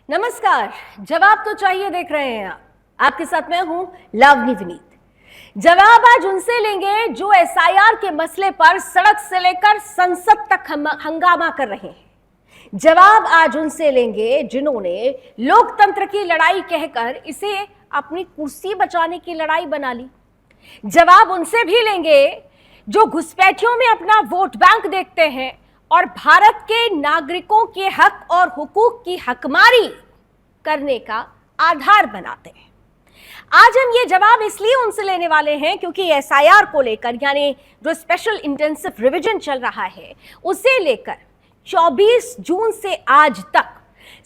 नमस्कार। जवाब तो चाहिए देख रहे हैं आप। आपके साथ मैं हूं लावनी विनीत। जवाब आज उनसे लेंगे जो एसआईआर के मसले पर सड़क से लेकर संसद तक हंगामा कर रहे हैं। जवाब आज उनसे लेंगे जिन्होंने लोकतंत्र की लड़ाई कहकर इसे अपनी कुर्सी बचाने की लड़ाई बना ली। जवाब उनसे भी लेंगे जो घुसपैठियों में अपना वोट बैंक देखते हैं और भारत के नागरिकों के हक और हुकूक की हकमारी करने का आधार बनाते हैं। आज हम ये जवाब इसलिए उनसे लेने वाले हैं क्योंकि एसआईआर को लेकर, यानी जो स्पेशल इंटेंसिव रिवीजन चल रहा है, उसे लेकर 24 जून से आज तक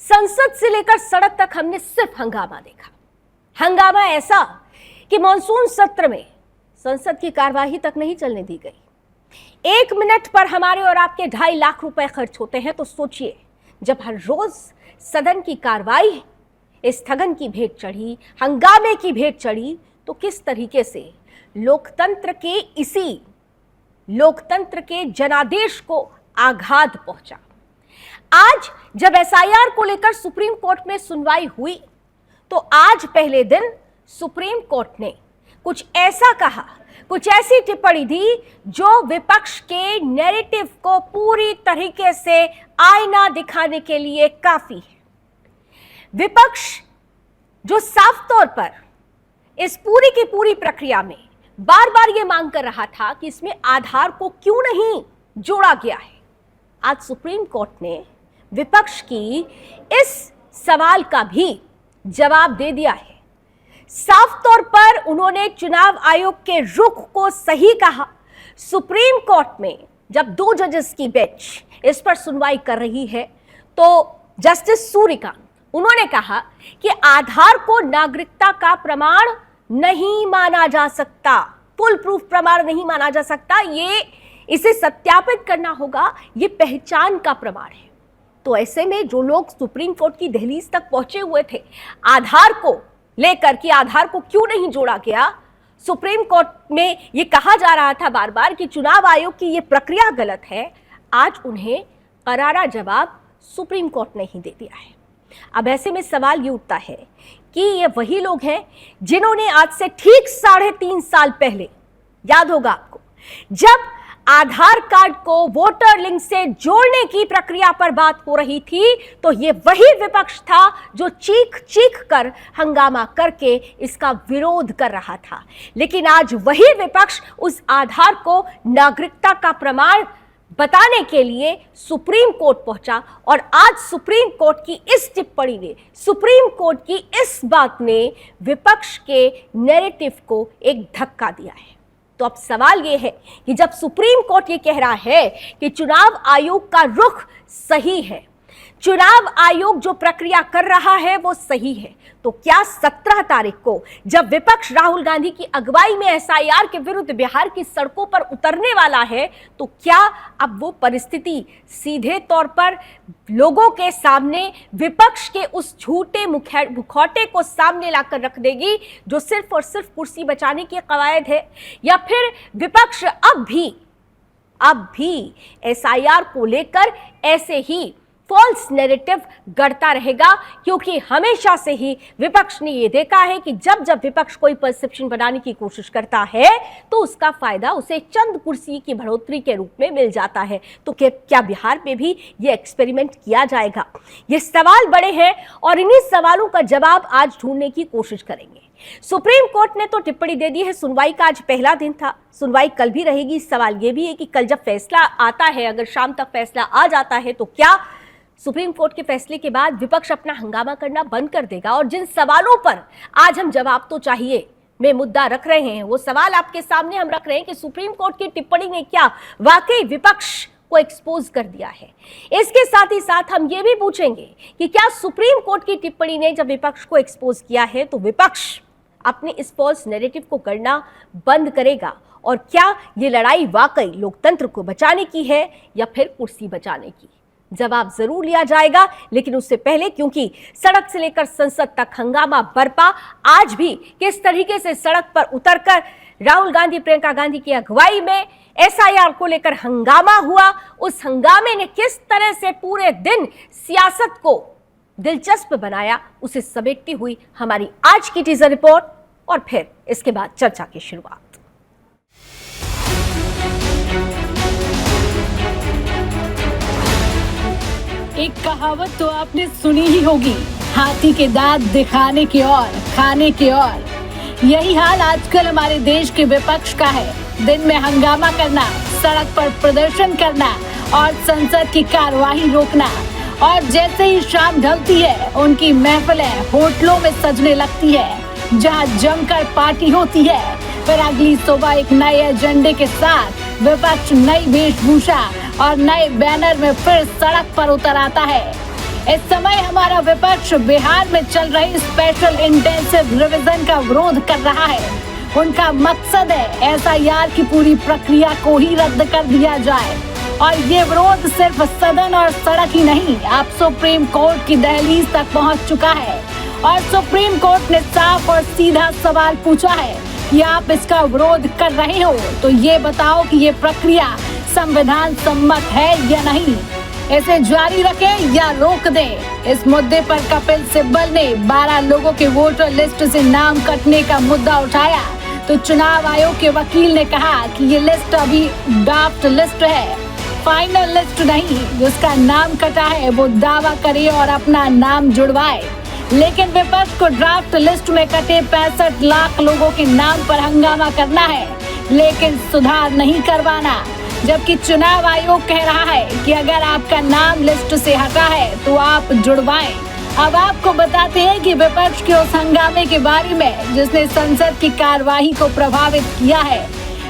संसद से लेकर सड़क तक हमने सिर्फ हंगामा देखा। हंगामा ऐसा कि मॉनसून सत्र में संसद की कार्यवाही तक नहीं चलने दी गई। 1 मिनट पर हमारे और आपके 2.5 लाख रुपए खर्च होते हैं, तो सोचिए जब हर रोज सदन की कार्रवाई स्थगन की भेंट चढ़ी, हंगामे की भेंट चढ़ी, तो किस तरीके से लोकतंत्र के जनादेश को आघात पहुंचा। आज जब एसआईआर को लेकर सुप्रीम कोर्ट में सुनवाई हुई, तो आज पहले दिन सुप्रीम कोर्ट ने कुछ ऐसा कहा, कुछ ऐसी टिप्पणी दी जो विपक्ष के नैरेटिव को पूरी तरीके से आईना दिखाने के लिए काफी है। विपक्ष जो साफ तौर पर इस पूरी की पूरी प्रक्रिया में बार बार यह मांग कर रहा था कि इसमें आधार को क्यों नहीं जोड़ा गया है, आज सुप्रीम कोर्ट ने विपक्ष की इस सवाल का भी जवाब दे दिया है। साफ तौर पर उन्होंने चुनाव आयोग के रुख को सही कहा। सुप्रीम कोर्ट में जब 2 जजेस की बेंच इस पर सुनवाई कर रही है, तो जस्टिस सूर्यकांत उन्होंने कहा कि आधार को नागरिकता का प्रमाण नहीं माना जा सकता, फुल प्रूफ प्रमाण नहीं माना जा सकता, इसे सत्यापित करना होगा, ये पहचान का प्रमाण है। तो ऐसे में जो लोग सुप्रीम कोर्ट की दहलीज तक पहुंचे हुए थे आधार को लेकर कि आधार को क्यों नहीं जोड़ा गया, सुप्रीम कोर्ट में यह कहा जा रहा था बार बार कि चुनाव आयोग की यह प्रक्रिया गलत है, आज उन्हें करारा जवाब सुप्रीम कोर्ट ने ही दे दिया है। अब ऐसे में सवाल ये उठता है कि ये वही लोग हैं जिन्होंने आज से ठीक 3.5 साल पहले, याद होगा आपको, जब आधार कार्ड को वोटर लिंक से जोड़ने की प्रक्रिया पर बात हो रही थी, तो ये वही विपक्ष था जो चीख चीख कर हंगामा करके इसका विरोध कर रहा था। लेकिन आज वही विपक्ष उस आधार को नागरिकता का प्रमाण बताने के लिए सुप्रीम कोर्ट पहुंचा, और आज सुप्रीम कोर्ट की इस टिप्पणी ने, सुप्रीम कोर्ट की इस बात ने विपक्ष के नैरेटिव को एक धक्का दिया है। तो अब सवाल यह है कि जब सुप्रीम कोर्ट ये कह रहा है कि चुनाव आयोग का रुख सही है, चुनाव आयोग जो प्रक्रिया कर रहा है वो सही है, तो क्या 17 तारीख को जब विपक्ष राहुल गांधी की अगुवाई में एसआईआर के विरुद्ध बिहार की सड़कों पर उतरने वाला है, तो क्या अब वो परिस्थिति सीधे तौर पर लोगों के सामने विपक्ष के उस झूठे मुखौटे को सामने लाकर रख देगी जो सिर्फ और सिर्फ कुर्सी बचाने की कवायद है, या फिर विपक्ष अब भी एसआईआर को लेकर ऐसे ही फॉल्स नैरेटिव गढ़ता रहेगा? क्योंकि हमेशा से ही विपक्ष ने यह देखा है कि जब जब विपक्ष कोई परसेप्शन बनाने की कोशिश करता है तो उसका फायदा उसे चंद कुर्सी की बढ़ोतरी के रूप में मिल जाता है। तो क्या बिहार में भी यह एक्सपेरिमेंट किया जाएगा? ये सवाल बड़े हैं और इन्हीं सवालों का जवाब आज ढूंढने की कोशिश करेंगे। सुप्रीम कोर्ट ने तो टिप्पणी दे दी है, सुनवाई का आज पहला दिन था, सुनवाई कल भी रहेगी। सवाल यह भी है कि कल जब फैसला आता है, अगर शाम तक फैसला आ जाता है, तो क्या सुप्रीम कोर्ट के फैसले के बाद विपक्ष अपना हंगामा करना बंद कर देगा? और जिन सवालों पर आज हम जवाब तो चाहिए में मुद्दा रख रहे हैं, वो सवाल आपके सामने हम रख रहे हैं कि सुप्रीम कोर्ट की टिप्पणी ने क्या वाकई विपक्ष को एक्सपोज कर दिया है। इसके साथ ही साथ हम ये भी पूछेंगे कि क्या सुप्रीम कोर्ट की टिप्पणी ने जब विपक्ष को एक्सपोज किया है तो विपक्ष अपने इस फॉल्स नैरेटिव को करना बंद करेगा, और क्या ये लड़ाई वाकई लोकतंत्र को बचाने की है या फिर कुर्सी बचाने की? जवाब जरूर लिया जाएगा, लेकिन उससे पहले क्योंकि सड़क से लेकर संसद तक हंगामा बरपा, आज भी किस तरीके से सड़क पर उतरकर राहुल गांधी, प्रियंका गांधी की अगुवाई में एसआईआर को लेकर हंगामा हुआ, उस हंगामे ने किस तरह से पूरे दिन सियासत को दिलचस्प बनाया, उसे समेटती हुई हमारी आज की टीजर रिपोर्ट और फिर इसके बाद चर्चा की शुरुआत। एक कहावत तो आपने सुनी ही होगी, हाथी के दांत दिखाने की और खाने की और। यही हाल आजकल हमारे देश के विपक्ष का है। दिन में हंगामा करना, सड़क पर प्रदर्शन करना और संसद की कार्यवाही रोकना, और जैसे ही शाम ढलती है उनकी महफिलें होटलों में सजने लगती है जहां जमकर पार्टी होती है। फिर अगली सुबह एक नए एजेंडे के साथ विपक्ष नई वेशभूषा और नए बैनर में फिर सड़क पर उतर आता है। इस समय हमारा विपक्ष बिहार में चल रही स्पेशल इंटेंसिव रिवीजन का विरोध कर रहा है। उनका मकसद है एसआईआर की पूरी प्रक्रिया को ही रद्द कर दिया जाए, और ये विरोध सिर्फ सदन और सड़क ही नहीं, अब सुप्रीम कोर्ट की दहलीज तक पहुंच चुका है। और सुप्रीम कोर्ट ने साफ और सीधा सवाल पूछा है कि आप इसका विरोध कर रहे हो तो ये बताओ कि ये प्रक्रिया संविधान सम्मत है या नहीं, इसे जारी रखें या रोक दें। इस मुद्दे पर कपिल सिब्बल ने 12 लोगों के वोटर लिस्ट से नाम कटने का मुद्दा उठाया तो चुनाव आयोग के वकील ने कहा कि ये लिस्ट अभी ड्राफ्ट लिस्ट है, फाइनल लिस्ट नहीं। जिसका नाम कटा है वो दावा करे और अपना नाम जुड़वाए। लेकिन विपक्ष को ड्राफ्ट लिस्ट में कटे 65 लाख लोगों के नाम पर हंगामा करना है, लेकिन सुधार नहीं करवाना। जबकि चुनाव आयोग कह रहा है कि अगर आपका नाम लिस्ट से हटा है तो आप जुड़वाएं। अब आपको बताते हैं कि विपक्ष के उस हंगामे के बारे में जिसने संसद की कार्यवाही को प्रभावित किया है।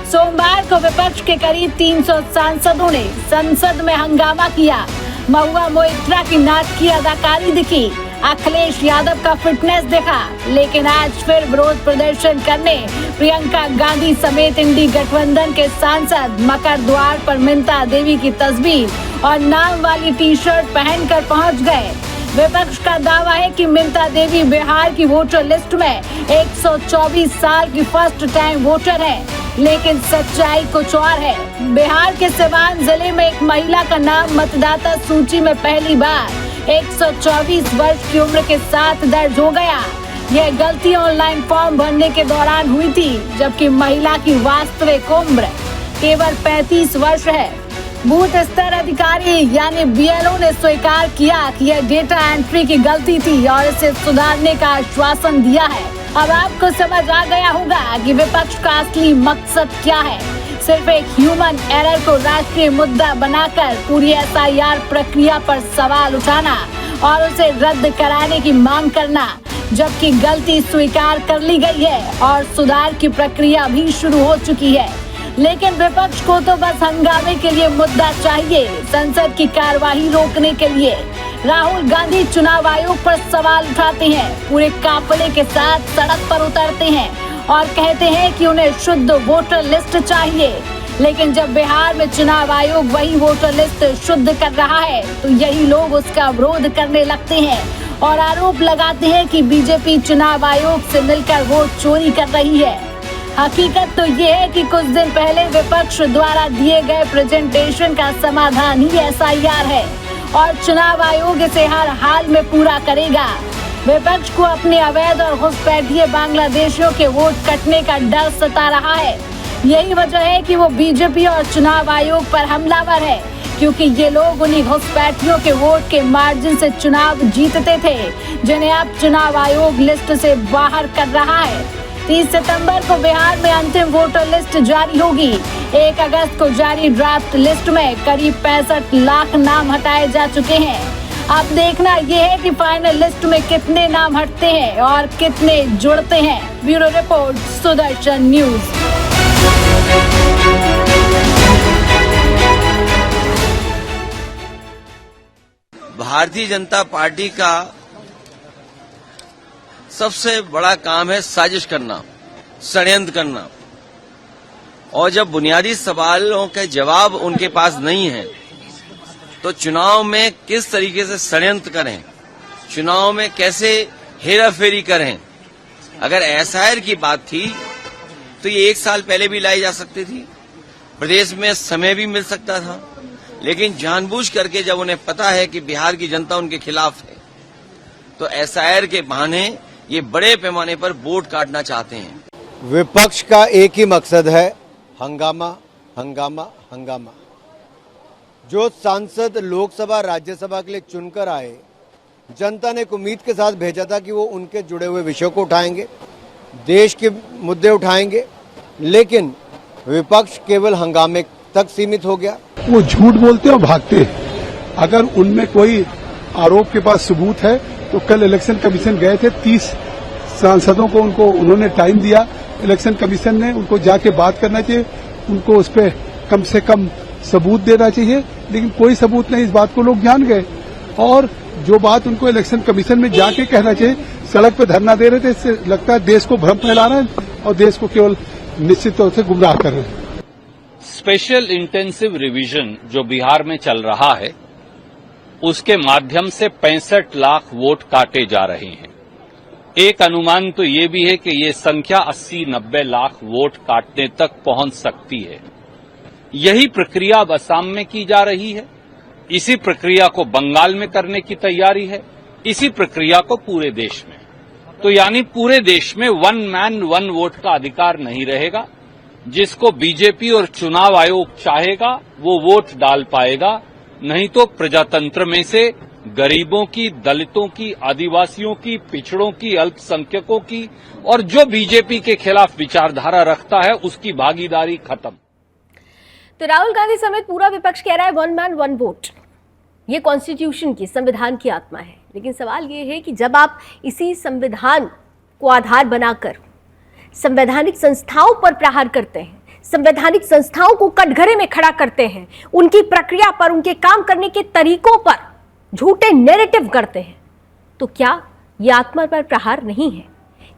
सोमवार को विपक्ष के करीब 300 सांसदों ने संसद में हंगामा किया। महुआ मोइत्रा की नाटकीय अदाकारी दिखी, अखिलेश यादव का फिटनेस दिखा, लेकिन आज फिर विरोध प्रदर्शन करने प्रियंका गांधी समेत इंडी गठबंधन के सांसद मकर द्वार पर मिंता देवी की तस्वीर और नाम वाली टी शर्ट पहनकर पहुंच गए। विपक्ष का दावा है कि मिंता देवी बिहार की वोटर लिस्ट में 124 साल की फर्स्ट टाइम वोटर है, लेकिन सच्चाई कुछ और है। बिहार के सिवान जिले में एक महिला का नाम मतदाता सूची में पहली बार 124 वर्ष की उम्र के साथ दर्ज हो गया। यह गलती ऑनलाइन फॉर्म भरने के दौरान हुई थी, जबकि महिला की वास्तविक उम्र केवल 35 वर्ष है। बूथ स्तर अधिकारी यानी बीएलओ ने स्वीकार किया कि यह डेटा एंट्री की गलती थी और इसे सुधारने का आश्वासन दिया है। अब आपको समझ आ गया होगा कि विपक्ष का असली मकसद क्या है। सिर्फ एक ह्यूमन एरर को राष्ट्रीय मुद्दा बनाकर पूरी एसआईआर प्रक्रिया पर सवाल उठाना और उसे रद्द कराने की मांग करना, जबकि गलती स्वीकार कर ली गई है और सुधार की प्रक्रिया भी शुरू हो चुकी है। लेकिन विपक्ष को तो बस हंगामे के लिए मुद्दा चाहिए, संसद की कार्यवाही रोकने के लिए। राहुल गांधी चुनाव आयोग पर सवाल उठाते हैं, पूरे काफिले के साथ सड़क पर उतरते हैं और कहते हैं कि उन्हें शुद्ध वोटर लिस्ट चाहिए। लेकिन जब बिहार में चुनाव आयोग वही वोटर लिस्ट शुद्ध कर रहा है तो यही लोग उसका विरोध करने लगते हैं और आरोप लगाते हैं कि बीजेपी चुनाव आयोग से मिलकर वोट चोरी कर रही है। हकीकत तो ये है कि कुछ दिन पहले विपक्ष द्वारा दिए गए प्रेजेंटेशन का समाधान ही एसआईआर है और चुनाव आयोग इसे हर हाल में पूरा करेगा। विपक्ष को अपने अवैध और घुसपैठिए बांग्लादेशियों के वोट कटने का डर सता रहा है। यही वजह है कि वो बीजेपी और चुनाव आयोग पर हमलावर है, क्योंकि ये लोग उन्हीं घुसपैठियों के वोट के मार्जिन से चुनाव जीतते थे, जिन्हें अब चुनाव आयोग लिस्ट से बाहर कर रहा है। 30 सितंबर को बिहार में अंतिम वोटर लिस्ट जारी होगी। 1 अगस्त को जारी ड्राफ्ट लिस्ट में करीब 65 लाख नाम हटाए जा चुके हैं। अब देखना ये है कि फाइनल लिस्ट में कितने नाम हटते हैं और कितने जुड़ते हैं। Bureau report, Sudarshan news. Bharatiya Janata party का सबसे बड़ा काम है साजिश करना, षड्यंत्र करना, और जब बुनियादी सवालों के जवाब उनके पास नहीं है तो चुनाव में किस तरीके से षड्यंत्र करें, चुनाव में कैसे हेराफेरी करें। अगर एसआईआर की बात थी तो ये 1 साल पहले भी लाई जा सकती थी, प्रदेश में समय भी मिल सकता था, लेकिन जानबूझ करके जब उन्हें पता है कि बिहार की जनता उनके खिलाफ है तो एसआईआर के बहाने ये बड़े पैमाने पर वोट काटना चाहते हैं। विपक्ष का एक ही मकसद है, हंगामा हंगामा हंगामा। जो सांसद लोकसभा राज्यसभा के लिए चुनकर आए, जनता ने एक उम्मीद के साथ भेजा था कि वो उनके जुड़े हुए विषयों को उठाएंगे, देश के मुद्दे उठाएंगे, लेकिन विपक्ष केवल हंगामे तक सीमित हो गया। वो झूठ बोलते और भागते हैं। अगर उनमें कोई आरोप के पास सबूत है तो कल इलेक्शन कमीशन गए थे, 30 सांसदों को उन्होंने टाइम दिया। इलेक्शन कमीशन ने उनको जाके बात करना चाहिए, उनको उस पर कम से कम सबूत देना चाहिए, लेकिन कोई सबूत नहीं। इस बात को लोग जान गए और जो बात उनको इलेक्शन कमीशन में जाके कहना चाहिए, सड़क पर धरना दे रहे थे। इससे लगता है देश को भ्रम फैला रहे हैं और देश को केवल निश्चित तौर से गुमराह कर रहे हैं। स्पेशल इंटेंसिव रिवीजन जो बिहार में चल रहा है, उसके माध्यम से 65 लाख वोट काटे जा रहे हैं। एक अनुमान तो ये भी है कि ये संख्या 80-90 लाख वोट काटने तक पहुंच सकती है। यही प्रक्रिया अब असम में की जा रही है, इसी प्रक्रिया को बंगाल में करने की तैयारी है, इसी प्रक्रिया को पूरे देश में। तो यानी पूरे देश में 1 मैन 1 वोट का अधिकार नहीं रहेगा। जिसको बीजेपी और चुनाव आयोग चाहेगा वो वोट डाल पाएगा, नहीं तो प्रजातंत्र में से गरीबों की, दलितों की, आदिवासियों की, पिछड़ों की, अल्पसंख्यकों की और जो बीजेपी के खिलाफ विचारधारा रखता है उसकी भागीदारी खत्म। तो राहुल गांधी समेत पूरा विपक्ष कह रहा है 1 मैन 1 वोट, ये कॉन्स्टिट्यूशन की, संविधान की आत्मा है। लेकिन सवाल ये है कि जब आप इसी संविधान को आधार बनाकर संवैधानिक संस्थाओं पर प्रहार करते हैं, संवैधानिक संस्थाओं को कटघरे में खड़ा करते हैं, उनकी प्रक्रिया पर, उनके काम करने के तरीकों पर झूठे नैरेटिव करते हैं, तो क्या यह आत्मा पर प्रहार नहीं है?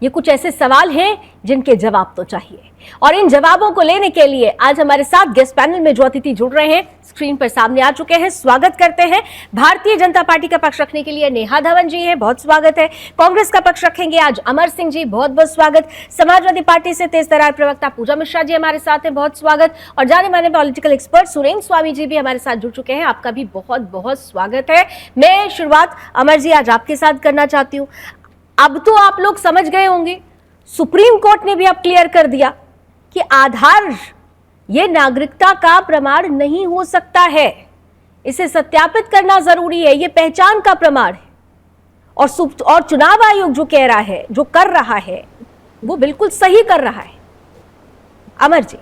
ये कुछ ऐसे सवाल हैं जिनके जवाब तो चाहिए, और इन जवाबों को लेने के लिए आज हमारे साथ गेस्ट पैनल में जो अतिथि जुड़ रहे हैं स्क्रीन पर सामने आ चुके हैं। स्वागत करते हैं। भारतीय जनता पार्टी का पक्ष रखने के लिए नेहा धवन जी हैं, बहुत स्वागत है। कांग्रेस का पक्ष रखेंगे आज अमर सिंह जी, बहुत बहुत स्वागत। समाजवादी पार्टी से तेज तर्रार प्रवक्ता पूजा मिश्रा जी हमारे साथ हैं, बहुत स्वागत। और जाने माने पॉलिटिकल एक्सपर्ट सुरेंद्र स्वामी जी भी हमारे साथ जुड़ चुके हैं, आपका भी बहुत बहुत स्वागत है। मैं शुरुआत अमर जी आज आपके साथ करना चाहती हूँ। अब तो आप लोग समझ गए होंगे, सुप्रीम कोर्ट ने भी अब क्लियर कर दिया कि आधार ये नागरिकता का प्रमाण नहीं हो सकता है, इसे सत्यापित करना जरूरी है, ये पहचान का प्रमाण है। और चुनाव आयोग जो कह रहा है, जो कर रहा है, वो बिल्कुल सही कर रहा है। अमर जी,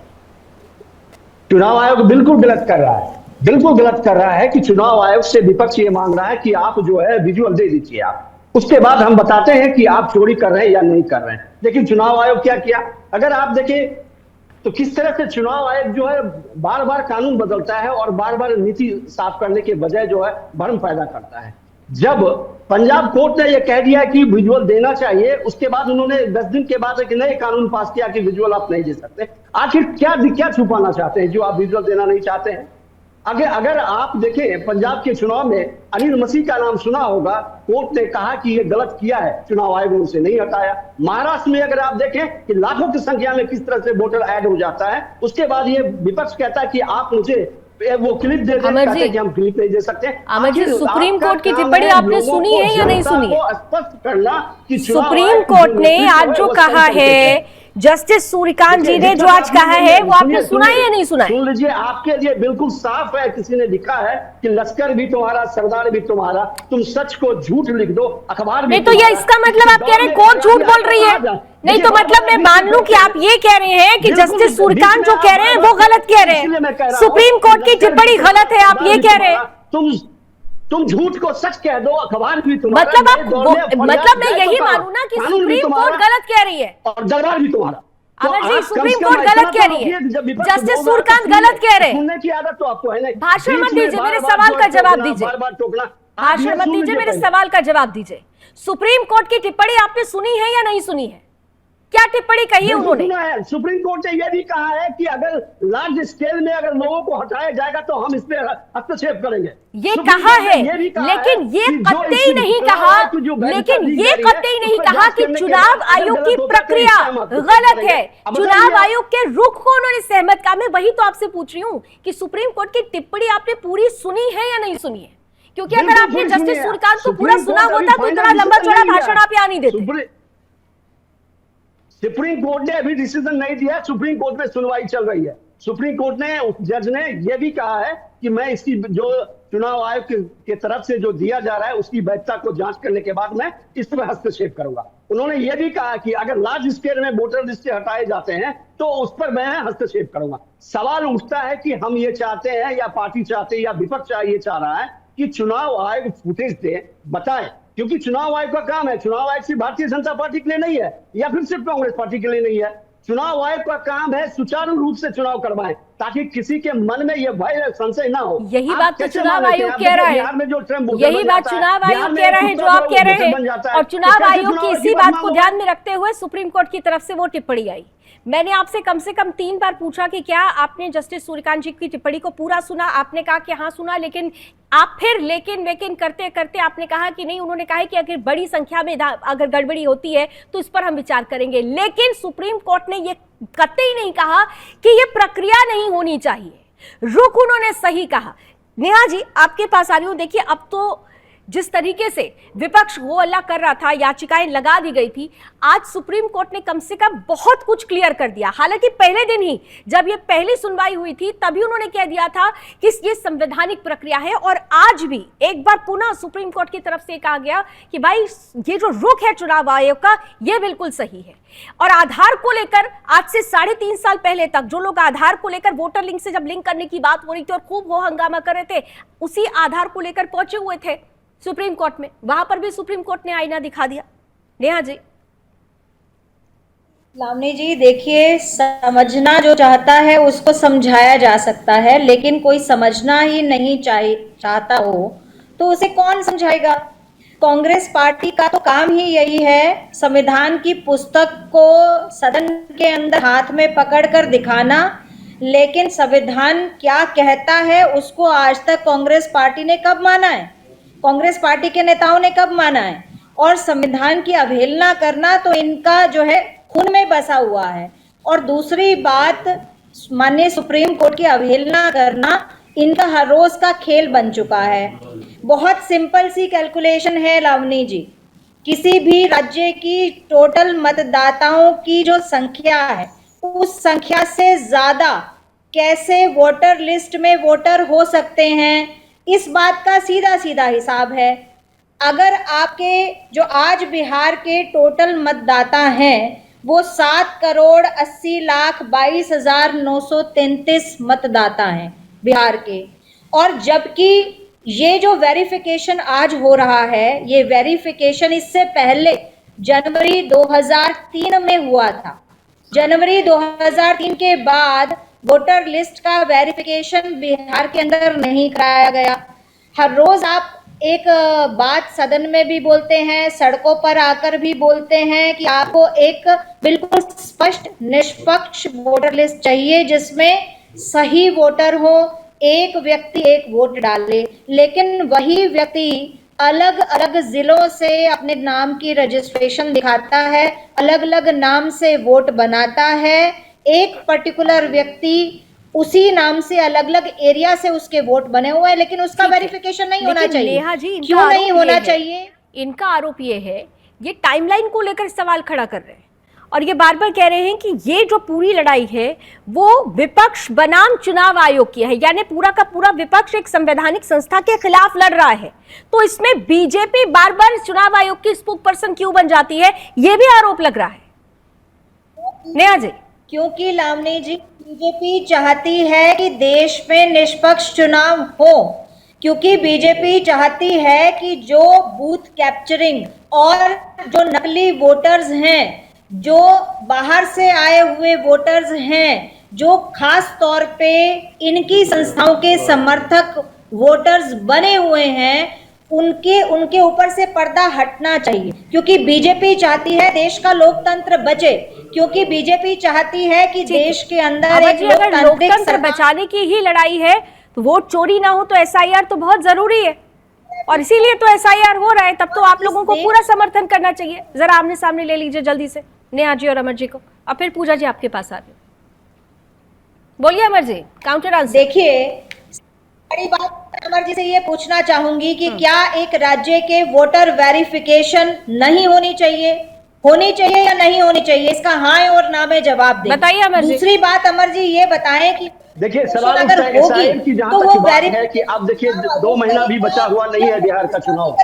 चुनाव आयोग बिल्कुल गलत कर रहा है, बिल्कुल गलत कर रहा है कि चुनाव आयोग से विपक्ष ये मांग रहा है कि आप जो है विजुअल दे दीजिए, आप उसके बाद हम बताते हैं कि आप चोरी कर रहे हैं या नहीं कर रहे हैं। लेकिन चुनाव आयोग क्या किया, अगर आप देखें तो किस तरह से चुनाव आयोग जो है बार बार कानून बदलता है और बार बार नीति साफ करने के बजाय जो है भ्रम पैदा करता है। जब पंजाब कोर्ट ने यह कह दिया कि विजुअल देना चाहिए, उसके बाद उन्होंने 10 दिन के बाद एक नए कानून पास किया कि विजुअल आप नहीं दे सकते। आखिर क्या छुपाना चाहते हैं जो आप विजुअल देना नहीं चाहते हैं? अगर आप देखें पंजाब के चुनाव में अनिल मसीह का नाम सुना होगा, कोर्ट ने कहा कि ये गलत किया है, चुनाव आयोग ने उसे नहीं हटाया। महाराष्ट्र में अगर आप देखें कि लाखों की संख्या में किस तरह से वोटर ऐड हो जाता है, उसके बाद ये विपक्ष कहता है कि आप मुझे वो क्लिप दे दें, कि हम क्लिप नहीं दे सकते। अमर जी, सुप्रीम कोर्ट की टिप्पणी आपने सुनी है या नहीं सुनी है? स्पष्ट करना कि सुप्रीम कोर्ट ने आज जो कहा है, जस्टिस सूर्यकांत जी ने जो आज कहा है, वो आपने सुना है या नहीं सुना है? सुन लीजिए, आपके लिए बिल्कुल साफ है, किसी ने लिखा है कि लश्कर भी तुम्हारा, सरदार भी तुम्हारा, तुम सच को झूठ लिख दो, अखबार भी। नहीं तो ये इसका मतलब आप कह रहे हैं कोर्ट झूठ बोल रही है? नहीं तो मतलब मैं मान लूं कि आप ये कह रहे हैं कि जस्टिस सूर्यकांत जो कह रहे हैं वो गलत कह रहे हैं, सुप्रीम कोर्ट की टिप्पणी गलत है, आप ये कह रहे हैं? तुम झूठ को सच कह दो, अखबार भी तुम्हारा। मतलब मैं यही मानूं ना कि सुप्रीम कोर्ट गलत कह रही है और दरबार भी तुम्हारा। अमर जी, सुप्रीम कोर्ट गलत कह रही है, जस्टिस सूर्यकांत गलत कह रहे हैं। सुनने की आदत तो आपको है नहीं। भाषण मत दीजिए, मेरे सवाल का जवाब दीजिए। भाषण मत दीजिए, मेरे सवाल का जवाब दीजिए। सुप्रीम कोर्ट की टिप्पणी आपने सुनी है या नहीं सुनी है? क्या टिप्पणी कही है उन्होंने? सुप्रीम कोर्ट ने यह भी कहा है कि अगर लार्ज स्केल में अगर लोगों को हटाया जाएगा तो हम इस पे हस्तक्षेप करेंगे। ये कहा है, लेकिन ये कतई नहीं कहा, लेकिन ये कतई नहीं कहा कि चुनाव आयोग की प्रक्रिया गलत है, चुनाव आयोग के रुख को उन्होंने सहमत कहा। मैं वही तो आपसे पूछ रही हूँ कि सुप्रीम कोर्ट की टिप्पणी आपने पूरी सुनी है या नहीं सुनी है? क्योंकि अगर आपने जस्टिस सूर्यकांत को पूरा सुना होता तो इतना लंबा चौड़ा भाषण आप यहाँ नहीं देते। सुप्रीम कोर्ट ने अभी डिसीजन नहीं दिया, सुप्रीम कोर्ट में सुनवाई चल रही है। सुप्रीम कोर्ट ने, उस जज ने यह भी कहा है कि मैं इसकी जो चुनाव आयोग के तरफ से जो दिया जा रहा है उसकी वैधता को जांच करने के बाद मैं इस पर हस्तक्षेप करूंगा। उन्होंने यह भी कहा कि अगर लार्ज स्केल में वोटर लिस्ट से हटाए जाते हैं तो उस पर मैं हस्तक्षेप करूंगा। सवाल उठता है कि हम ये चाहते हैं या पार्टी चाहते हैं या विपक्ष ये चाह रहा है कि चुनाव आयोग फुटेज दे, बताए, क्योंकि चुनाव आयोग का काम है। चुनाव आयोग सिर्फ भारतीय जनता पार्टी के लिए नहीं है या फिर सिर्फ कांग्रेस पार्टी के लिए नहीं है। चुनाव आयोग का काम है सुचारू रूप से चुनाव करवाएं ताकि किसी के मन में यह भय संशय ना हो। यही बात तो चुनाव आयोग कह रहा है, यही बात चुनाव आयोग कह रहे हैं जो आप कह रहे हैं। और चुनाव आयोग की इसी बात को ध्यान में रखते हुए सुप्रीम कोर्ट की तरफ से वो टिप्पणी आई। मैंने आपसे कम से कम 3 बार पूछा कि क्या आपने जस्टिस सूर्यकांत जी की टिप्पणी को पूरा सुना। आपने कहा कि हाँ सुना, लेकिन आप फिर लेकिन करते करते आपने कहा कि नहीं। उन्होंने कहा कि अगर बड़ी संख्या में अगर गड़बड़ी होती है तो इस पर हम विचार करेंगे। लेकिन सुप्रीम कोर्ट ने ये कतई नहीं कहा कि ये प्रक्रिया नहीं होनी चाहिए। रुख उन्होंने सही कहा। नेहा जी, आपके पास आ रही हूं। देखिए, अब तो जिस तरीके से विपक्ष हो हल्ला कर रहा था, याचिकाएं लगा दी गई थी, आज सुप्रीम कोर्ट ने कम से कम बहुत कुछ क्लियर कर दिया। हालांकि पहले दिन ही जब ये पहली सुनवाई हुई थी तभी उन्होंने कह दिया था कि ये संवैधानिक प्रक्रिया है। और आज भी एक बार पुनः सुप्रीम कोर्ट की तरफ से कहा गया कि भाई ये जो रुख है चुनाव आयोग का, ये बिल्कुल सही है। और आधार को लेकर आज से 3.5 साल पहले तक जो लोग आधार को लेकर वोटर लिंक से जब लिंक करने की बात हो रही थी और खूब वो हंगामा कर रहे थे, उसी आधार को लेकर पहुंचे हुए थे सुप्रीम कोर्ट में। वहां पर भी सुप्रीम कोर्ट ने आईना दिखा दिया। नेहा जी। लावनी जी, देखिए, समझना जो चाहता है उसको समझाया जा सकता है, लेकिन कोई समझना ही नहीं चाहता हो तो उसे कौन समझाएगा। कांग्रेस पार्टी का तो काम ही यही है, संविधान की पुस्तक को सदन के अंदर हाथ में पकड़कर दिखाना, लेकिन संविधान क्या कहता है उसको आज तक कांग्रेस पार्टी ने कब माना है, कांग्रेस पार्टी के नेताओं ने कब माना है। और संविधान की अवहेलना करना तो इनका जो है खून में बसा हुआ है। और दूसरी बात, माननीय सुप्रीम कोर्ट की अवहेलना करना इनका हर रोज का खेल बन चुका है। बहुत सिंपल सी कैलकुलेशन है लावनी जी, किसी भी राज्य की टोटल मतदाताओं की जो संख्या है उस संख्या से ज्यादा कैसे वोटर लिस्ट में वोटर हो सकते हैं, इस बात का सीधा सीधा हिसाब है। अगर आपके जो आज बिहार के टोटल मतदाता हैं वो 7,80,22,933 मतदाता हैं बिहार के, और जबकि ये जो वेरिफिकेशन आज हो रहा है, ये वेरिफिकेशन इससे पहले जनवरी 2003 में हुआ था। जनवरी 2003 के बाद वोटर लिस्ट का वेरिफिकेशन बिहार के अंदर नहीं कराया गया। हर रोज आप एक बात सदन में भी बोलते हैं, सड़कों पर आकर भी बोलते हैं कि आपको एक बिल्कुल स्पष्ट निष्पक्ष वोटर लिस्ट चाहिए जिसमें सही वोटर हो, एक व्यक्ति एक वोट डाले। लेकिन वही व्यक्ति अलग अलग जिलों से अपने नाम की रजिस्ट्रेशन दिखाता है, अलग अलग नाम से वोट बनाता है। एक पर्टिकुलर व्यक्ति उसी नाम से अलग अलग एरिया से उसके वोट बने हुए हैं, लेकिन उसका वेरिफिकेशन नहीं होना चाहिए। क्यों नहीं होना चाहिए? इनका आरोप ये है, ये टाइमलाइन को लेकर सवाल खड़ा कर रहे हैं और ये बार बार कह रहे हैं कि ये जो पूरी लड़ाई है वो विपक्ष बनाम चुनाव आयोग की है, यानी पूरा का पूरा विपक्ष एक संवैधानिक संस्था के खिलाफ लड़ रहा है। तो इसमें बीजेपी बार बार चुनाव आयोग की स्पोक पर्सन क्यों बन जाती है, ये भी आरोप लग रहा है। नेहा जी, क्योंकि लावनी जी, बीजेपी चाहती है कि देश में निष्पक्ष चुनाव हो, क्योंकि बीजेपी चाहती है कि जो बूथ कैप्चरिंग और जो नकली वोटर्स हैं, जो बाहर से आए हुए वोटर्स हैं, जो खास तौर पे इनकी संस्थाओं के समर्थक वोटर्स बने हुए हैं, उनके ऊपर से पर्दा हटना चाहिए। क्योंकि बीजेपी चाहती है देश का लोकतंत्र बचे, क्योंकि बीजेपी चाहती है कि देश के अंदर एक लोकतंत्र बचाने की ही लड़ाई है तो वोट चोरी ना हो तो एसआईआर तो बहुत जरूरी है और इसीलिए तो एसआईआर हो रहा है। तब तो आप लोगों को पूरा समर्थन करना चाहिए। जरा आमने सामने ले लीजिए जल्दी से नेहा जी और अमर जी को। अब फिर पूजा जी आपके पास आ रही, बोलिए अमर जी, काउंटर आंसर। देखिए, बड़ी बात अमर जी से ये पूछना चाहूंगी कि क्या एक राज्य के वोटर वेरिफिकेशन नहीं होनी चाहिए या नहीं होनी चाहिए? इसका हाँ और ना में जवाब दें। बताइए अमर जी। दूसरी बात अमर जी ये बताएं कि देखिए सवाल अगर उठता है होगी SIM की, जहां तो तक वो की बात वेरिफिकेशन है कि आप देखिए 2 महीना भी बचा हुआ नहीं है बिहार का चुनाव।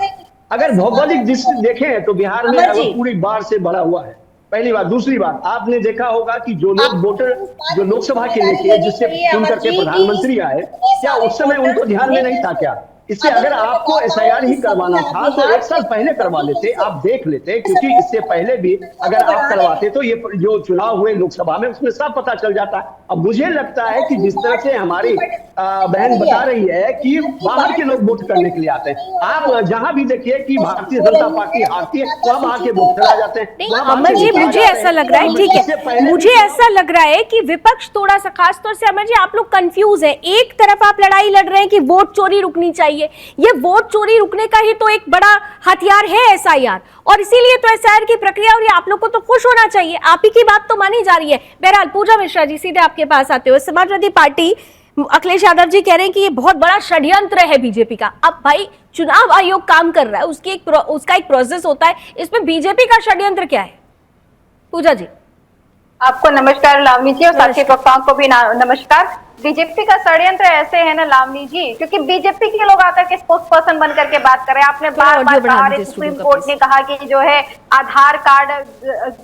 अगर भौगोलिक दृष्टि देखें तो बिहार में अमर जी। अगर पूरी बाढ़ से भरा हुआ है। पहली बात। दूसरी बात, आपने देखा होगा कि जो लोग वोटर जो लोकसभा के लिए किए, जिससे चुन करके प्रधानमंत्री आए, क्या उस समय उनको ध्यान में नहीं था क्या? इससे अगर आपको SIR ही करवाना था तो 1 साल पहले करवा लेते, आप देख लेते, क्योंकि इससे पहले भी अगर आप करवाते तो ये जो चुनाव हुए लोकसभा में उसमें सब पता चल जाता। अब मुझे लगता है कि जिस तरह से हमारी बहन बता रही है कि बाहर के लोग वोट करने के लिए आते हैं, आप जहां भी देखिए कि भारतीय जनता पार्टी हारती है, वहां बाहर के वोट करा जाते हैं। नहीं अमर जी, मुझे ऐसा लग रहा है, ठीक है, मुझे ऐसा लग रहा है कि विपक्ष थोड़ा सा, खासतौर से अमर जी आप लोग कंफ्यूज हैं। एक तरफ आप लड़ाई लड़ रहे हैं कि वोट चोरी रुकनी चाहिए, ये वोट चोरी रुकने का ही तो एक बड़ा हथियार है SIR, और इसीलिए तो SIR की प्रक्रिया, और ये आप लोग को तो खुश होना चाहिए, आप ही की बात तो मानी जा रही है। बहरहाल पूजा मिश्रा जी, सीधे आपके पास आते हुए, समाजवादी पार्टी अखिलेश यादव जी कह रहे हैं कि ये बहुत बड़ा षड्यंत्र है बीजेपी का। अब भाई चुनाव आयोग काम कर रहा है, उसका एक प्रोसेस होता है, इसमें बीजेपी का षड्यंत्र क्या है? पूजा जी आपको नमस्कार, लावनी जी, और साथी वक्ताओं को भी नमस्कार। बीजेपी का षड्यंत्र ऐसे है ना लावनी जी, क्योंकि बीजेपी के लोग आकर के स्पोक्स पर्सन बन करके बात कर रहे हैं। आपने बार बार कहा, सुप्रीम कोर्ट ने कहा कि जो है आधार कार्ड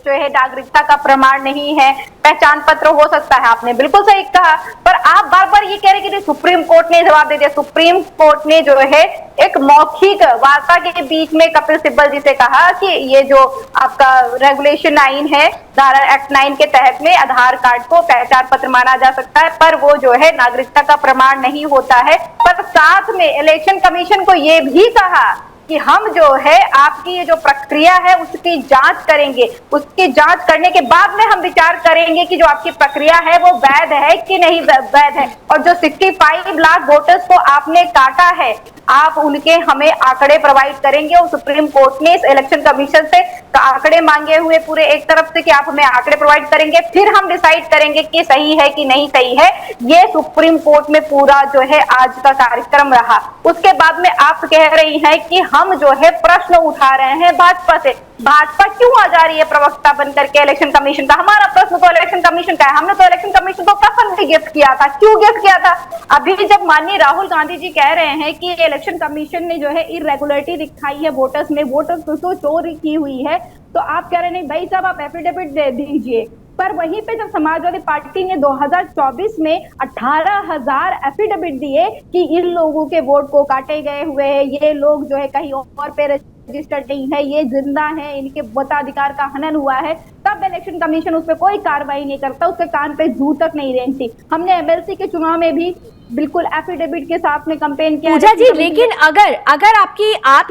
जो है नागरिकता का प्रमाण नहीं है, पहचान पत्र हो सकता है, आपने बिल्कुल सही कहा। पर आप बार बार ये कह रहे हैं कि सुप्रीम कोर्ट ने जवाब दे दिया। सुप्रीम कोर्ट ने जो है एक मौखिक वार्ता के बीच में कपिल सिब्बल जी से कहा कि ये जो आपका रेगुलेशन 9 है, धारा एक्ट 9 के तहत में आधार कार्ड को पहचान पत्र माना जा सकता है, पर वो जो है नागरिकता का प्रमाण नहीं होता है। पर साथ में इलेक्शन कमीशन को ये भी कहा कि हम जो है आपकी ये जो प्रक्रिया है उसकी जांच करेंगे, उसकी जांच करने के बाद में हम विचार करेंगे कि जो आपकी प्रक्रिया है वो वैध है कि नहीं वैध है। और जो 65 लाख वोटर्स को आपने काटा है, आप उनके हमें आंकड़े प्रोवाइड करेंगे। और सुप्रीम कोर्ट ने इस इलेक्शन कमीशन से आंकड़े मांगे हुए पूरे एक तरफ से कि आप हमें आंकड़े प्रोवाइड करेंगे, फिर हम डिसाइड करेंगे कि सही है कि नहीं सही है। ये सुप्रीम कोर्ट में पूरा जो है आज का कार्यक्रम रहा। उसके बाद में आप कह रही हैं कि हम जो है प्रश्न उठा रहे हैं भाजपा से। भाजपा क्यों आ जा रही है प्रवक्ता बनकर के इलेक्शन कमीशन का? हमारा प्रश्न तो इलेक्शन कमीशन का है। हमने तो इलेक्शन कमीशन को कफन भी गिफ्ट किया था। क्यों गिफ्ट किया था? अभी जब माननीय राहुल गांधी जी कह रहे हैं कि इलेक्शन कमीशन ने जो है इरेगुलरिटी दिखाई है वोटर्स में, वोटर्स तो चोरी की हुई है, तो आप कह रहे हैं भाई साहब आप एफिडेविट दे दीजिए। पर वहीं पे जब समाजवादी पार्टी ने 2024 में 18,000 एफिडेविट दिए कि इन लोगों के वोट को काटे गए हुए हैं, ये लोग जो है कहीं और पे रजिस्टर्ड नहीं है, ये जिंदा है, इनके मताधिकार का हनन हुआ है, तब इलेक्शन कमीशन उस पर कोई कार्रवाई नहीं करता, उसके कान पे जू तक नहीं रेंगती। हमने MLC के चुनाव में भी बिल्कुल एफिडेविट के साथ में कैंपेन किया। पूजा जी, लेकिन अगर आप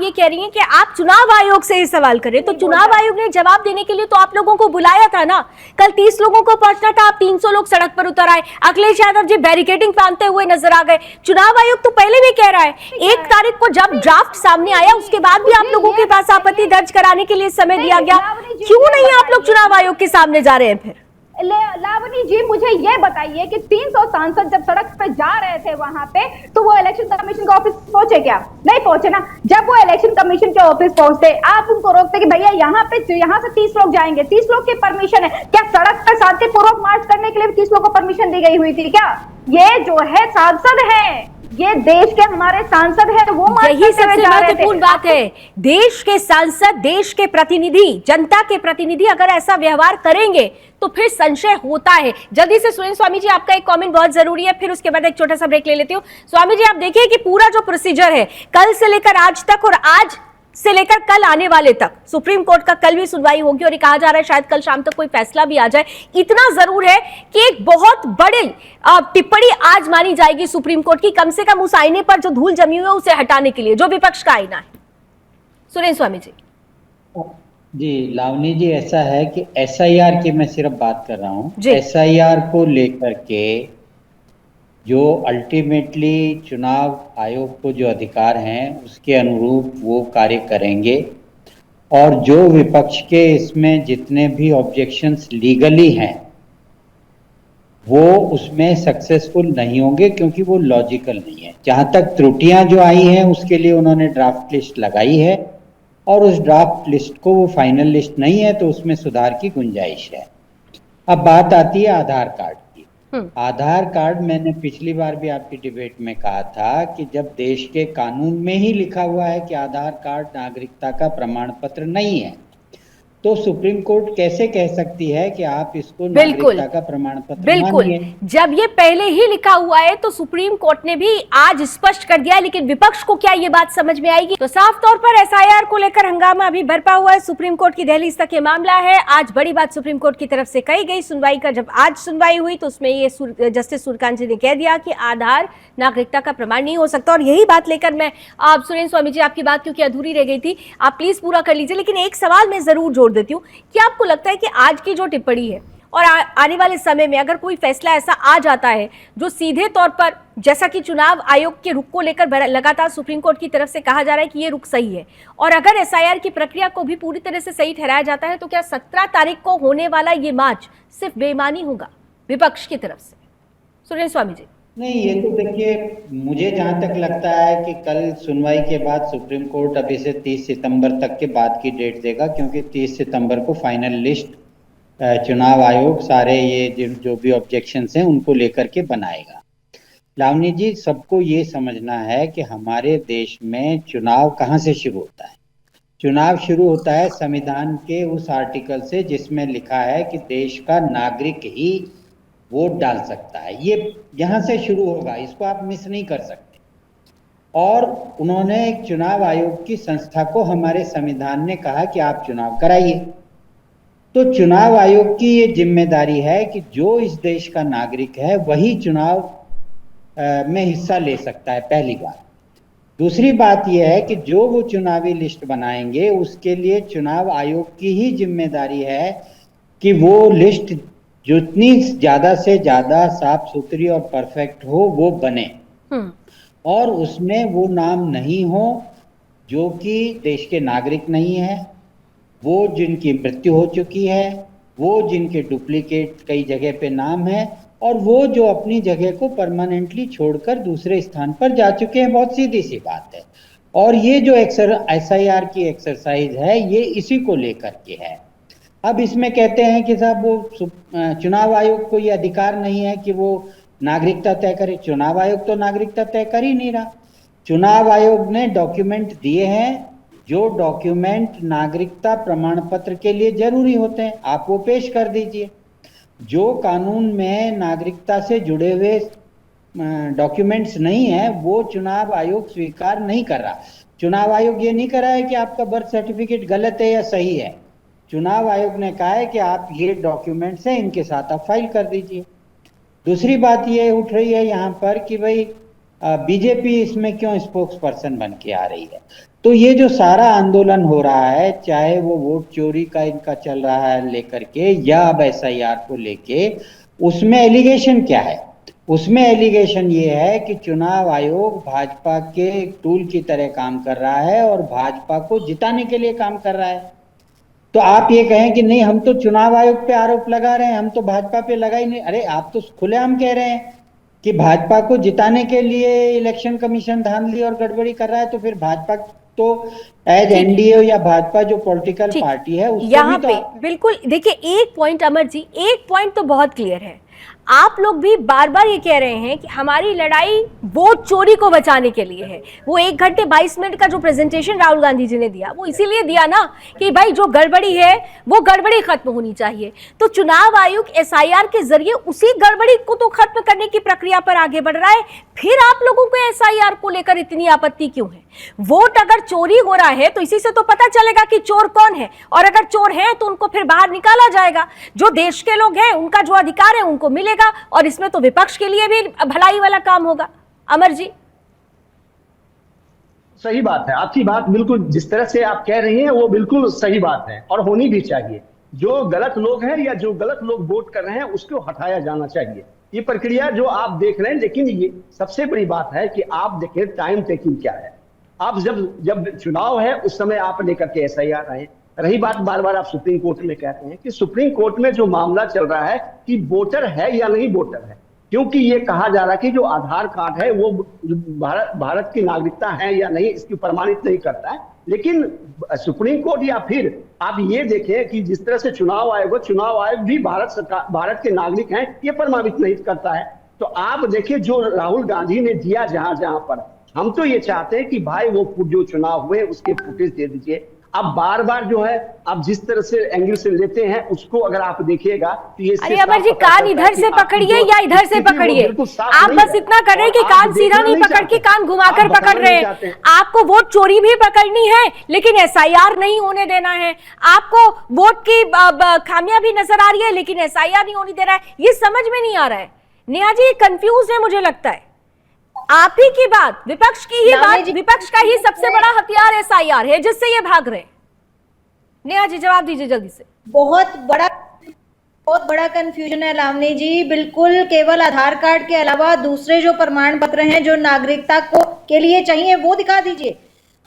ये कह रही हैं कि आप चुनाव आयोग से ये सवाल करें, तो चुनाव आयोग ने जवाब देने के लिए तो आप लोगों को बुलाया था ना। कल 30 लोगों को पहुंचना था, आप 300 लोग सड़क पर उतर आए। अखिलेश यादव जी बैरिकेडिंग बांधते हुए नजर आ गए। चुनाव आयोग तो पहले भी कह रहा है, 1 तारीख को जब ड्राफ्ट सामने आया उसके बाद भी आप लोगों के पास आपत्ति दर्ज कराने के लिए समय दिया गया। क्यों नहीं आप लोग चुनाव आयोग के सामने जा रहे हैं? फिर लावनी जी मुझे ये बताइए कि 300 सांसद जब सड़क पे जा रहे थे वहां पे, तो वो इलेक्शन कमीशन के ऑफिस पहुंचे क्या? नहीं पहुंचे ना। जब वो इलेक्शन कमीशन के ऑफिस पहुंचते, आप उनको रोकते कि भैया यहाँ से 30 लोग जाएंगे, 30 लोग की परमिशन है क्या? सड़क पर शांतिपूर्वक मार्च करने के लिए 30 लोग को परमिशन दी गई हुई थी क्या? ये जो है सांसद है, ये देश के हमारे सांसद हैं, वो यही सबसे महत्वपूर्ण बात है। देश के सांसद, देश के प्रतिनिधि, जनता के प्रतिनिधि अगर ऐसा व्यवहार करेंगे तो फिर संशय होता है। जल्दी से सुरेंद्र स्वामी जी, आपका एक कमेंट बहुत जरूरी है, फिर उसके बाद एक छोटा सा ब्रेक ले लेती हूँ। स्वामी जी, आप देखिए कि पूरा जो प्रोसीजर है कल से लेकर आज तक और आज से लेकर कल आने वाले तक, सुप्रीम कोर्ट का कल भी सुनवाई होगी और ये कहा जा रहा है शायद कल शाम तक कोई फैसला भी आ जाए। इतना जरूर है कि एक बहुत बड़ी टिप्पणी आज मानी जाएगी सुप्रीम कोर्ट की, कम से कम उस आईने पर जो धूल जमी हुई है उसे हटाने के लिए, जो विपक्ष का आईना है। सुरेंद्र स्वामी जी। जी लावनी जी, ऐसा है कि SIR की मैं सिर्फ बात कर रहा हूँ। SIR को लेकर के जो अल्टीमेटली चुनाव आयोग को जो अधिकार हैं उसके अनुरूप वो कार्य करेंगे, और जो विपक्ष के इसमें जितने भी ऑब्जेक्शंस लीगली हैं वो उसमें सक्सेसफुल नहीं होंगे क्योंकि वो लॉजिकल नहीं है। जहां तक त्रुटियां जो आई हैं उसके लिए उन्होंने ड्राफ्ट लिस्ट लगाई है और उस ड्राफ्ट लिस्ट को वो फाइनल लिस्ट नहीं है तो उसमें सुधार की गुंजाइश है। अब बात आती है आधार कार्ड की। आधार कार्ड मैंने पिछली बार भी आपकी डिबेट में कहा था कि जब देश के कानून में ही लिखा हुआ है कि आधार कार्ड नागरिकता का प्रमाण पत्र नहीं है तो सुप्रीम कोर्ट कैसे कह सकती है कि आप इसको नागरिकता का प्रमाण पत्र मानिए? जब ये पहले ही लिखा हुआ है तो सुप्रीम कोर्ट ने भी आज स्पष्ट कर दिया, लेकिन विपक्ष को क्या ये बात समझ में आएगी? तो साफ तौर पर एसआईआर को लेकर हंगामा अभी बरपा हुआ है। सुप्रीम कोर्ट की दहलीज तक ये मामला है। आज बड़ी बात सुप्रीम कोर्ट की तरफ से कही गई। सुनवाई का जब आज सुनवाई हुई तो उसमें ये जस्टिस सूर्यकांत जी ने कह दिया कि आधार नागरिकता का प्रमाण नहीं हो सकता। और यही बात लेकर मैं आप सुरेंद्र स्वामी जी, आपकी बात क्योंकि अधूरी रह गई थी, आप प्लीज पूरा कर लीजिए। लेकिन एक सवाल मैं जरूर जोड़ देती हूँ, क्या आपको लगता है कि आज की जो टिप्पणी है और आने वाले समय में अगर कोई फैसला ऐसा आ जाता है जो सीधे तौर पर, जैसा कि चुनाव आयोग के रुख को लेकर लगातार सुप्रीम कोर्ट की तरफ से कहा जा रहा है कि ये रुख सही है, और अगर एसआईआर की प्रक्रिया को भी पूरी तरह से सही ठहराया जाता है, तो क्या 17 तारीख को होने वाला ये मार्च सिर्फ बेईमानी होगा विपक्ष की तरफ से? सुरेंद्र स्वामी जी। नहीं, ये तो देखिए, मुझे जहां तक लगता है कि कल सुनवाई के बाद सुप्रीम कोर्ट अब इसे 30 सितंबर तक के बाद की डेट देगा, क्योंकि 30 सितंबर को फाइनल लिस्ट चुनाव आयोग सारे ये जो भी ऑब्जेक्शंस हैं उनको लेकर के बनाएगा। लावनी जी, सबको ये समझना है कि हमारे देश में चुनाव कहाँ से शुरू होता है। चुनाव शुरू होता है संविधान के उस आर्टिकल से जिसमें लिखा है कि देश का नागरिक ही वोट डाल सकता है। ये यहाँ से शुरू होगा, इसको आप मिस नहीं कर सकते। और उन्होंने एक चुनाव आयोग की संस्था को हमारे संविधान ने कहा कि आप चुनाव कराइए। तो चुनाव आयोग की ये जिम्मेदारी है कि जो इस देश का नागरिक है वही चुनाव में हिस्सा ले सकता है, पहली बात। दूसरी बात यह है कि जो वो चुनावी लिस्ट बनाएंगे उसके लिए चुनाव आयोग की ही जिम्मेदारी है कि वो लिस्ट जितनी ज्यादा से ज्यादा साफ सुथरी और परफेक्ट हो वो बने, और उसमें वो नाम नहीं हो जो कि देश के नागरिक नहीं है, वो जिनकी मृत्यु हो चुकी है, वो जिनके डुप्लीकेट कई जगह पे नाम है, और वो जो अपनी जगह को परमानेंटली छोड़कर दूसरे स्थान पर जा चुके हैं। बहुत सीधी सी बात है। और ये जो एसआईआर की एक्सरसाइज है ये इसी को लेकर के है। अब इसमें कहते हैं कि साहब वो चुनाव आयोग को ये अधिकार नहीं है कि वो नागरिकता तय करे। चुनाव आयोग तो नागरिकता तय कर ही नहीं रहा। चुनाव आयोग ने डॉक्यूमेंट दिए हैं जो डॉक्यूमेंट नागरिकता प्रमाण पत्र के लिए जरूरी होते हैं, आप वो पेश कर दीजिए। जो कानून में नागरिकता से जुड़े हुए डॉक्यूमेंट्स नहीं है वो चुनाव आयोग स्वीकार नहीं कर रहा। चुनाव आयोग ये नहीं कर रहा है कि आपका बर्थ सर्टिफिकेट गलत है या सही है। चुनाव आयोग ने कहा है कि आप ये डॉक्यूमेंट्स हैं, इनके साथ आप फाइल कर दीजिए। दूसरी बात ये उठ रही है यहाँ पर कि भाई बीजेपी इसमें क्यों स्पोक्स पर्सन बन के आ रही है। तो ये जो सारा आंदोलन हो रहा है, चाहे वो वोट चोरी का इनका चल रहा है लेकर के या अब एसआईआर को लेके, उसमें एलिगेशन क्या है? उसमें एलिगेशन ये है कि चुनाव आयोग भाजपा के टूल की तरह काम कर रहा है और भाजपा को जिताने के लिए काम कर रहा है। तो आप ये कहें कि नहीं हम तो चुनाव आयोग पे आरोप लगा रहे हैं, हम तो भाजपा पे लगा ही नहीं। अरे आप तो खुलेआम कह रहे हैं कि भाजपा को जिताने के लिए इलेक्शन कमीशन धांधली और गड़बड़ी कर रहा है, तो फिर भाजपा तो एज एनडीए या भाजपा जो पॉलिटिकल पार्टी है यहाँ पे बिल्कुल देखिए, एक पॉइंट अमर जी, एक पॉइंट तो बहुत क्लियर है। आप लोग भी बार बार ये कह रहे हैं कि हमारी लड़ाई वोट चोरी को बचाने के लिए है। वो 1 घंटे 22 मिनट का जो प्रेजेंटेशन राहुल गांधी जी ने दिया वो इसीलिए दिया ना कि भाई जो गड़बड़ी है वो गड़बड़ी खत्म होनी चाहिए। तो चुनाव आयोग एसआईआर के जरिए उसी गड़बड़ी को तो खत्म करने की प्रक्रिया पर आगे बढ़ रहा है। फिर आप लोगों को एसआईआर को लेकर इतनी आपत्ति क्यों है? वोट अगर चोरी हो रहा है तो इसी से तो पता चलेगा कि चोर कौन है, और अगर चोर है तो उनको फिर बाहर निकाला जाएगा। जो देश के लोग हैं उनका जो अधिकार है उनको मिलेगा, और इसमें तो विपक्ष के लिए भी भलाई वाला काम होगा। अमर जी, सही बात है, आपकी बात बिल्कुल जिस तरह से आप कह रही हैं वो बिल्कुल सही बात है और होनी भी चाहिए। जो गलत लोग हैं या जो गलत लोग वोट कर रहे हैं उसको हटाया जाना चाहिए। ये प्रक्रिया जो आप देख रहे हैं, लेकिन ये सबसे बड़ी बात है कि आप देखिए टाइम टेकिंग क्या है। आप जब चुनाव है उस समय आप लेकर के एसआईआर आए, रही बात, बार बार आप सुप्रीम कोर्ट में कहते हैं कि सुप्रीम कोर्ट में जो मामला चल रहा है कि वोटर है या नहीं वोटर है, क्योंकि ये कहा जा रहा है कि जो आधार कार्ड है वो भारत की नागरिकता है या नहीं इसकी प्रमाणित नहीं करता है। लेकिन सुप्रीम कोर्ट या फिर आप ये देखें कि जिस तरह से चुनाव आयोग भी भारत के नागरिक हैं ये प्रमाणित नहीं करता है। तो आप देखिए जो राहुल गांधी ने दिया जहां पर, हम तो ये चाहते हैं कि भाई वो जो चुनाव हुए उसके फुटेज दे दीजिए। अब बार बार जो है आप जिस तरह से एंगल से लेते हैं उसको अगर आप देखिएगा तो ये अरे अमर जी, कान इधर से पकड़िए या इधर से पकड़िए, आप बस इतना कर रहे हैं कि कान सीधा नहीं पकड़ के कान घुमाकर पकड़ रहे हैं। आपको वोट चोरी भी पकड़नी है लेकिन एसआईआर नहीं होने देना है, आपको वोट की खामियां भी नजर आ रही है लेकिन एसआईआर नहीं होने दे रहा है। ये समझ में नहीं आ रहा है। नेहा जी कंफ्यूज है, मुझे लगता है आप ही की बात, विपक्ष की ही बात, विपक्ष का ही सबसे बड़ा हथियार एसआईआर है जिससे ये भाग रहे हैं। नेहा जी जवाब दीजिए जल्दी से। बहुत बड़ा कंफ्यूजन है लावनी जी। बिल्कुल केवल आधार कार्ड के अलावा दूसरे जो प्रमाण पत्र हैं जो नागरिकता के लिए चाहिए वो दिखा दीजिए।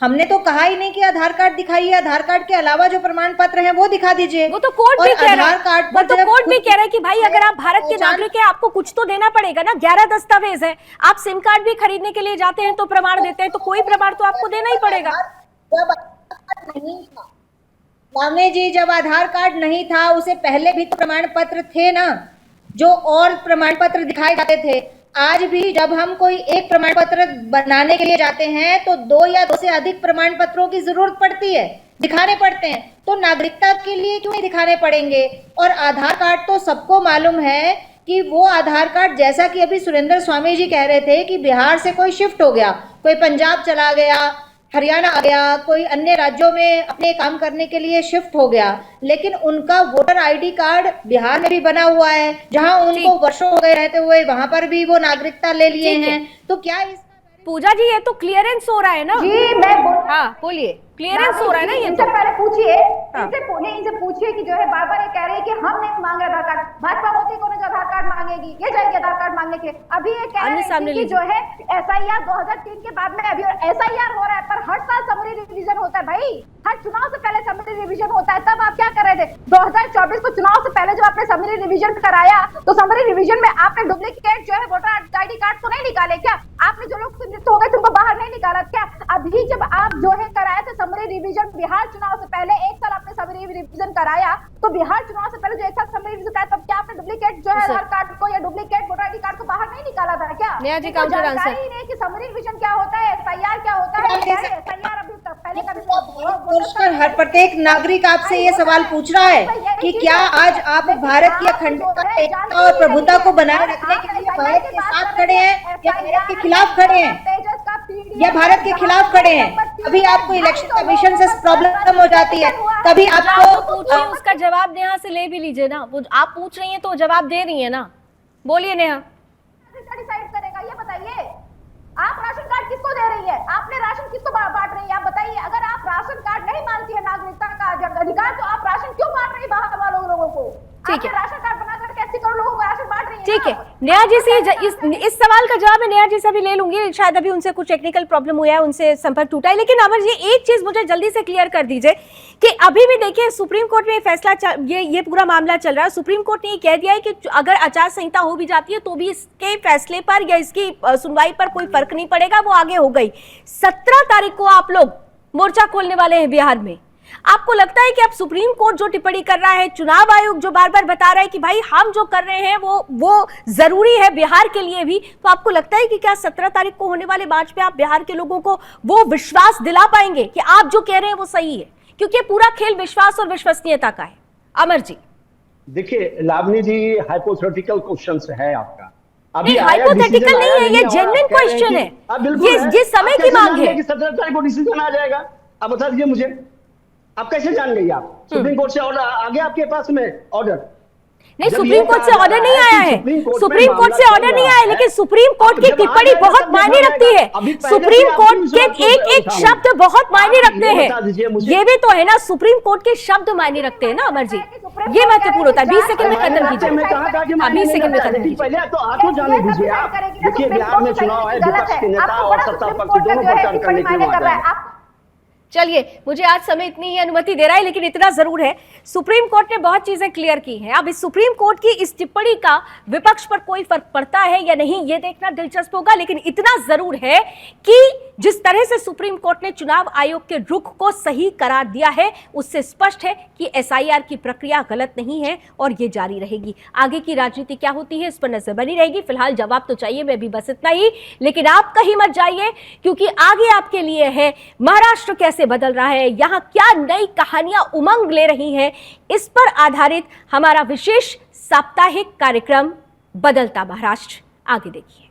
हमने तो कहा ही नहीं कि आधार कार्ड दिखाइए, आधार कार्ड के अलावा जो प्रमाण पत्र हैं वो दिखा दीजिए। वो तो कोर्ट भी कह रहा है, वो तो कोर्ट भी कह रहा है कि भाई अगर आप भारत के नागरिक हैं आपको कुछ तो देना पड़ेगा ना। 11 दस्तावेज है, आप सिम कार्ड भी खरीदने के लिए जाते हैं तो प्रमाण देते हैं, तो कोई प्रमाण तो आपको देना ही पड़ेगा। लावनी जी जब आधार कार्ड नहीं था उससे पहले भी तो प्रमाण पत्र थे ना, जो और प्रमाण पत्र दिखाए जाते थे। आज भी जब हम कोई एक प्रमाण पत्र बनाने के लिए जाते हैं तो 2 या 2 से अधिक प्रमाण पत्रों की जरूरत पड़ती है, दिखाने पड़ते हैं। तो नागरिकता के लिए क्यों नहीं दिखाने पड़ेंगे? और आधार कार्ड तो सबको मालूम है कि वो आधार कार्ड, जैसा कि अभी सुरेंद्र स्वामी जी कह रहे थे कि बिहार से कोई शिफ्ट हो गया, कोई पंजाब चला गया, हरियाणा आ गया, कोई अन्य राज्यों में अपने काम करने के लिए शिफ्ट हो गया, लेकिन उनका वोटर आईडी कार्ड बिहार में भी बना हुआ है, जहां उनको वर्षों हो गए रहते हुए, वहां पर भी वो नागरिकता ले लिए हैं। तो क्या इसका पूजा जी ये तो क्लियरेंस हो रहा है ना? जी मैं हाँ बोलिए, क्लियरेंस हो रहा है ना? ये इनसे पहले पूछिए, इनसे पूछिए कि जो है बार बार ये कह रहे हैं कि हम नहीं मांग रहे आधार कार्ड, भाजपा होती कौन है जो आधार कार्ड मांगेगी, ये जाएगी आधार कार्ड मांगने के लिए। अभी ये कह रहे हैं कि जो है एसआईआर 2003 के बाद में अभी एसआईआर हो रहा है, पर हर साल समरी रिवीजन होता है भाई, हर चुनाव से पहले समरी रिवीजन होता है। तब आप क्या कर रहे थे 2024 को चुनाव से पहले जब आपने समरी रिवीजन कराया तो समरी रिवीजन में आपने डुप्लीकेट जो है वोटर आईडी कार्ड को नहीं निकाले क्या? आपने जो लोग हो गए तुमको बाहर नहीं निकाला क्या? अभी जब आप जो है कराए थे समरी रिवीजन बिहार चुनाव से पहले, 1 साल आपने समरी रिवीजन कराया, तो बिहार चुनाव से पहले जो 1 साल समरी रिवीजन कराया तब क्या आपने डुप्लीकेट जो है आधार कार्ड को या डुप्लीकेट वोटर आईडी कार्ड को बाहर नहीं निकाला था क्या? नेहा जी काउंटर आंसर नहीं कि समरी रिवीजन क्या होता है, एसआईआर क्या होता है। एसआईआर अभी पहले कभी हर प्रत्येक नागरिक आपसे ये सवाल पूछ रहा है कि क्या आज आप भारत की अखंडता, एकता और प्रभुता को बनाए रखने के लिए भारत के साथ खड़े हैं या भारत के खिलाफ खड़े हैं, या भारत के खिलाफ खड़े हैं? अभी आपको इलेक्शन कमीशन से प्रॉब्लम हो जाती है, तभी आपको उसका जवाब नेहा से ले भी लीजिए ना। वो आप पूछ रही हैं तो जवाब दे रही है ना, बोलिए नेहा। डिसाइड करेगा ये बताइए, आप राशन कार्ड किसको दे रही है, आपने राशन किसको बांट रही है, आप बताइए। अगर आप राशन कार्ड नहीं मानती है नागरिकता का अधिकार तो आप राशन क्यों बांट रही है बाहर वालों लोगों को? ठीक है, राशन कार्ड बना करके 80 करोड़ लोगों को राशन बांट रही है। ठीक है, नेहा जी से इस सवाल का जवाब मैं नेहा जी से भी ले लूंगी, शायद अभी उनसे कुछ टेक्निकल प्रॉब्लम हुआ है, उनसे संपर्क टूटा है। लेकिन अमर जी एक चीज मुझे जल्दी से क्लियर कर दीजिए कि अभी भी देखिए सुप्रीम कोर्ट में फैसला ये पूरा मामला चल रहा है। सुप्रीम कोर्ट ने ये कह दिया है कि अगर आचार संहिता हो भी जाती है तो भी इसके फैसले पर या इसकी सुनवाई पर कोई फर्क नहीं पड़ेगा, वो आगे हो गई। 17 तारीख को आप लोग मोर्चा खोलने वाले हैं बिहार में। आपको लगता है कि अब सुप्रीम कोर्ट जो टिप्पणी कर रहा है, चुनाव आयोग जो बार बार बता रहा है कि भाई हम जो कर रहे हैं वो जरूरी है बिहार के लिए भी, तो आपको लगता है कि क्या 17 तारीख को होने वाले मार्च पे आप बिहार के लोगों को वो विश्वास दिला पाएंगे कि आप जो कह रहे हैं वो सही है? क्योंकि पूरा खेल विश्वास और विश्वसनीयता का है। अमर जी देखिए, लावनी जी हाइपोथेटिकल क्वेश्चन है आपका, अभी हाइपोथेटिकल नहीं है, ये जेन्युइन क्वेश्चन है, ये समय की मांग है। 17 तारीख को डिसीजन आ जाएगा। अब बता दीजिए मुझे, आप कैसे जान गई? आप सुप्रीम कोर्ट से ऑर्डर आ गया आपके पास में ऑर्डर? नहीं, सुप्रीम कोर्ट से ऑर्डर नहीं आया है, सुप्रीम कोर्ट से ऑर्डर नहीं आया, लेकिन सुप्रीम कोर्ट की टिप्पणी बहुत मायने रखती है। सुप्रीम कोर्ट के एक शब्द बहुत मायने रखते हैं, ये भी तो है ना, सुप्रीम कोर्ट के शब्द मायने रखते हैं ना अमर जी, ये महत्वपूर्ण होता है। 20 सेकंड में खत्म कीजिए, 20 सेकंड में खत्म कीजिए। पहले तो आपको जाने दीजिए। आप देखिए बिहार में चुनाव है, विपक्ष के नेता और सत्ता पक्ष दोनों प्रचार करने के लिए चलिए, मुझे आज समय इतनी ही अनुमति दे रहा है, लेकिन इतना जरूर है, सुप्रीम कोर्ट ने बहुत चीजें क्लियर की हैं। अब इस सुप्रीम कोर्ट की इस टिप्पणी का विपक्ष पर कोई फर्क पड़ता है या नहीं, ये देखना दिलचस्प होगा। लेकिन इतना जरूर है कि जिस तरह से सुप्रीम कोर्ट ने चुनाव आयोग के रुख को सही करार दिया है, उससे स्पष्ट है कि एसआईआर की प्रक्रिया गलत नहीं है और ये जारी रहेगी। आगे की राजनीति क्या होती है, इस पर नजर बनी रहेगी। फिलहाल जवाब तो चाहिए, मैं भी बस इतना ही। लेकिन आप कहीं मत जाइए, क्योंकि आगे आपके लिए है महाराष्ट्र कैसे बदल रहा है, यहां क्या नई कहानियां उमंग ले रही हैं, इस पर आधारित हमारा विशेष साप्ताहिक कार्यक्रम बदलता महाराष्ट्र। आगे देखिए।